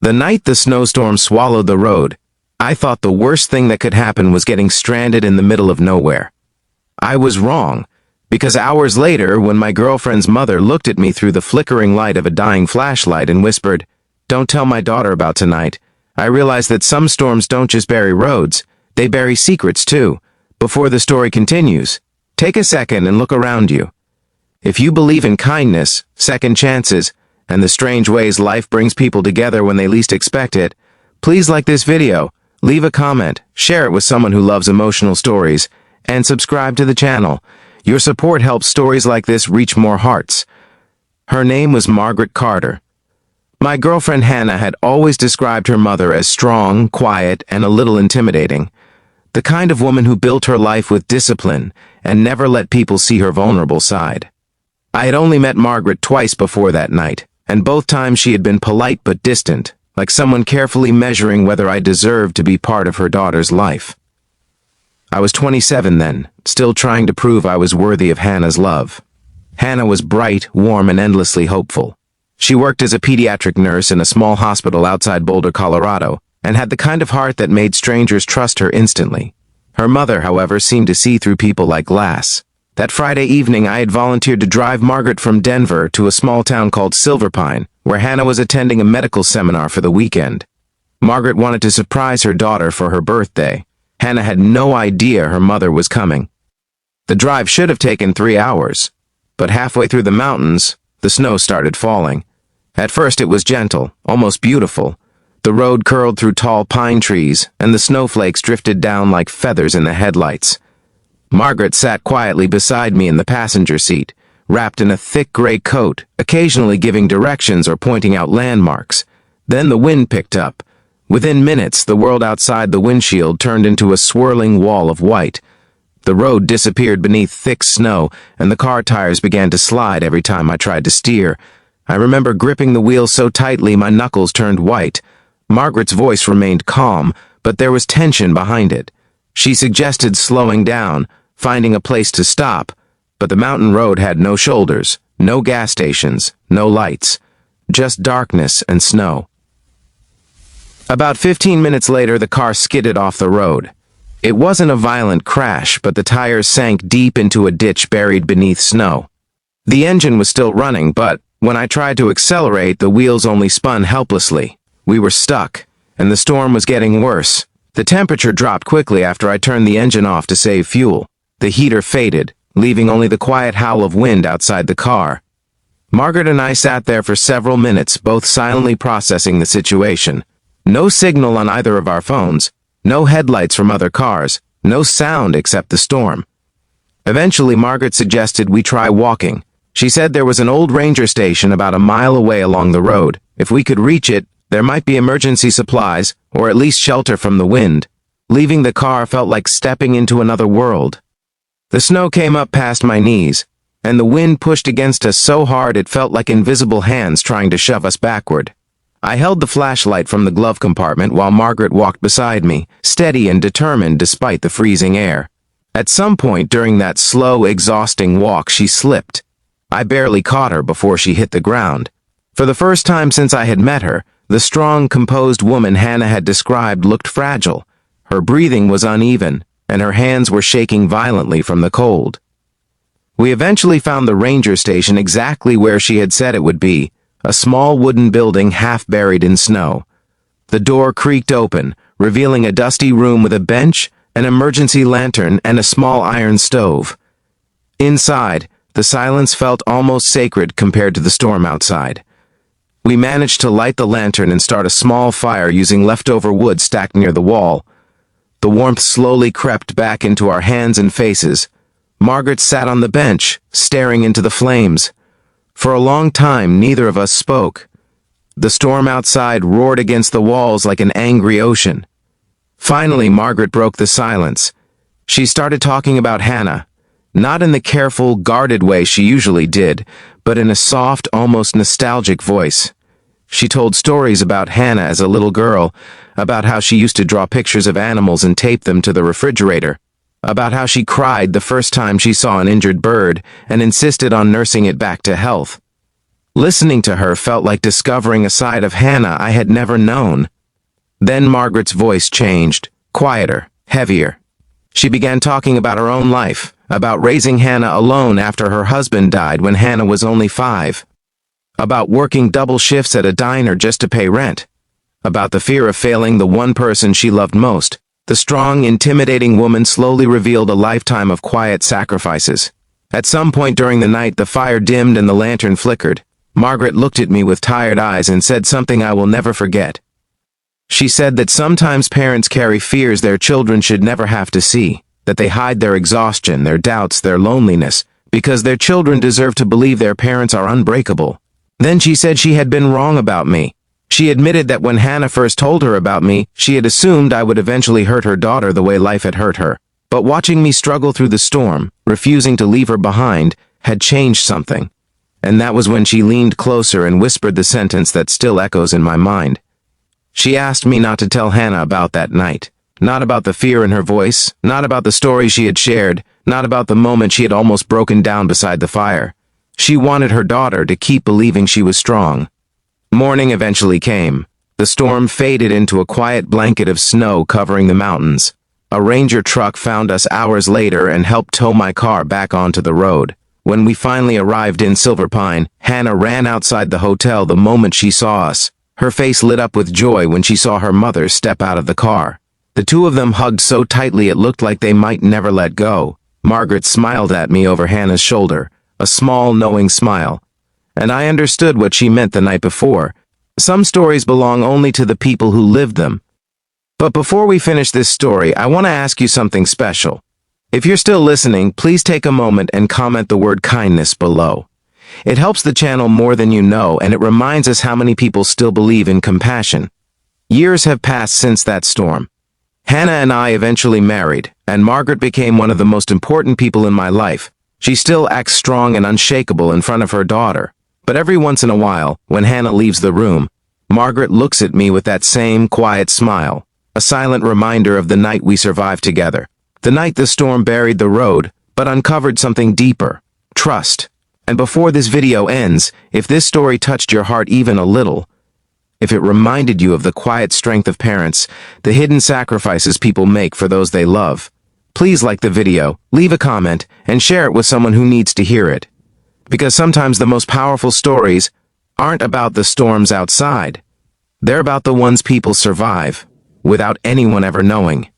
The night the snowstorm swallowed the road, I thought the worst thing that could happen was getting stranded in the middle of nowhere. I was wrong, because hours later, when my girlfriend's mother looked at me through the flickering light of a dying flashlight and whispered, "Don't tell my daughter about tonight," I realized that some storms don't just bury roads, they bury secrets too. Before the story continues, take a second and look around you. If you believe in kindness, second chances, and the strange ways life brings people together when they least expect it, please like this video, leave a comment, share it with someone who loves emotional stories, and subscribe to the channel. Your support helps stories like this reach more hearts. Her name was Margaret Carter. My girlfriend Hannah had always described her mother as strong, quiet, and a little intimidating. The kind of woman who built her life with discipline and never let people see her vulnerable side. I had only met Margaret twice before that night, and both times she had been polite but distant, like someone carefully measuring whether I deserved to be part of her daughter's life. I was 27 then, still trying to prove I was worthy of Hannah's love. Hannah was bright, warm, and endlessly hopeful. She worked as a pediatric nurse in a small hospital outside Boulder, Colorado, and had the kind of heart that made strangers trust her instantly. Her mother, however, seemed to see through people like glass. That Friday evening, I had volunteered to drive Margaret from Denver to a small town called Silverpine, where Hannah was attending a medical seminar for the weekend. Margaret wanted to surprise her daughter for her birthday. Hannah had no idea her mother was coming. The drive should have taken 3 hours, but halfway through the mountains, the snow started falling. At first it was gentle, almost beautiful. The road curled through tall pine trees, and the snowflakes drifted down like feathers in the headlights. Margaret sat quietly beside me in the passenger seat, wrapped in a thick gray coat, occasionally giving directions or pointing out landmarks. Then the wind picked up. Within minutes, the world outside the windshield turned into a swirling wall of white. The road disappeared beneath thick snow, and the car tires began to slide every time I tried to steer. I remember gripping the wheel so tightly my knuckles turned white. Margaret's voice remained calm, but there was tension behind it. She suggested slowing down, finding a place to stop, but the mountain road had no shoulders, no gas stations, no lights, just darkness and snow. About 15 minutes later, the car skidded off the road. It wasn't a violent crash, but the tires sank deep into a ditch buried beneath snow. The engine was still running, but when I tried to accelerate, the wheels only spun helplessly. We were stuck, and the storm was getting worse. The temperature dropped quickly after I turned the engine off to save fuel. The heater faded, leaving only the quiet howl of wind outside the car. Margaret and I sat there for several minutes, both silently processing the situation. No signal on either of our phones, no headlights from other cars, no sound except the storm. Eventually, Margaret suggested we try walking. She said there was an old ranger station about a mile away along the road. If we could reach it, there might be emergency supplies, or at least shelter from the wind. Leaving the car felt like stepping into another world. The snow came up past my knees, and the wind pushed against us so hard it felt like invisible hands trying to shove us backward. I held the flashlight from the glove compartment while Margaret walked beside me, steady and determined despite the freezing air. At some point during that slow, exhausting walk, she slipped. I barely caught her before she hit the ground. For the first time since I had met her, the strong, composed woman Hannah had described looked fragile. Her breathing was uneven, and her hands were shaking violently from the cold. We eventually found the ranger station exactly where she had said it would be, a small wooden building half buried in snow. The door creaked open, revealing a dusty room with a bench, an emergency lantern, and a small iron stove. Inside, the silence felt almost sacred compared to the storm outside. We managed to light the lantern and start a small fire using leftover wood stacked near the wall. The warmth slowly crept back into our hands and faces. Margaret sat on the bench, staring into the flames. For a long time, neither of us spoke. The storm outside roared against the walls like an angry ocean. Finally, Margaret broke the silence. She started talking about Hannah, not in the careful, guarded way she usually did, but in a soft, almost nostalgic voice. She told stories about Hannah as a little girl, about how she used to draw pictures of animals and tape them to the refrigerator, about how she cried the first time she saw an injured bird and insisted on nursing it back to health. Listening to her felt like discovering a side of Hannah I had never known. Then Margaret's voice changed, quieter, heavier. She began talking about her own life, about raising Hannah alone after her husband died when Hannah was only 5. About working double shifts at a diner just to pay rent. About the fear of failing the one person she loved most. The strong, intimidating woman slowly revealed a lifetime of quiet sacrifices. At some point during the night, the fire dimmed and the lantern flickered. Margaret looked at me with tired eyes and said something I will never forget. She said that sometimes parents carry fears their children should never have to see, that they hide their exhaustion, their doubts, their loneliness, because their children deserve to believe their parents are unbreakable. Then she said she had been wrong about me. She admitted that when Hannah first told her about me, she had assumed I would eventually hurt her daughter the way life had hurt her. But watching me struggle through the storm, refusing to leave her behind, had changed something. And that was when she leaned closer and whispered the sentence that still echoes in my mind. She asked me not to tell Hannah about that night. Not about the fear in her voice, not about the story she had shared, not about the moment she had almost broken down beside the fire. She wanted her daughter to keep believing she was strong. Morning eventually came. The storm faded into a quiet blanket of snow covering the mountains. A ranger truck found us hours later and helped tow my car back onto the road. When we finally arrived in Silver Pine, Hannah ran outside the hotel the moment she saw us. Her face lit up with joy when she saw her mother step out of the car. The two of them hugged so tightly it looked like they might never let go. Margaret smiled at me over Hannah's shoulder, a small, knowing smile. And I understood what she meant the night before. Some stories belong only to the people who lived them. But before we finish this story, I want to ask you something special. If you're still listening, please take a moment and comment the word kindness below. It helps the channel more than you know, and it reminds us how many people still believe in compassion. Years have passed since that storm. Hannah and I eventually married, and Margaret became one of the most important people in my life. She still acts strong and unshakable in front of her daughter. But every once in a while, when Hannah leaves the room, Margaret looks at me with that same quiet smile, a silent reminder of the night we survived together. The night the storm buried the road, but uncovered something deeper, trust. And before this video ends, if this story touched your heart even a little, if it reminded you of the quiet strength of parents, the hidden sacrifices people make for those they love, please like the video, leave a comment, and share it with someone who needs to hear it. Because sometimes the most powerful stories aren't about the storms outside. They're about the ones people survive, without anyone ever knowing.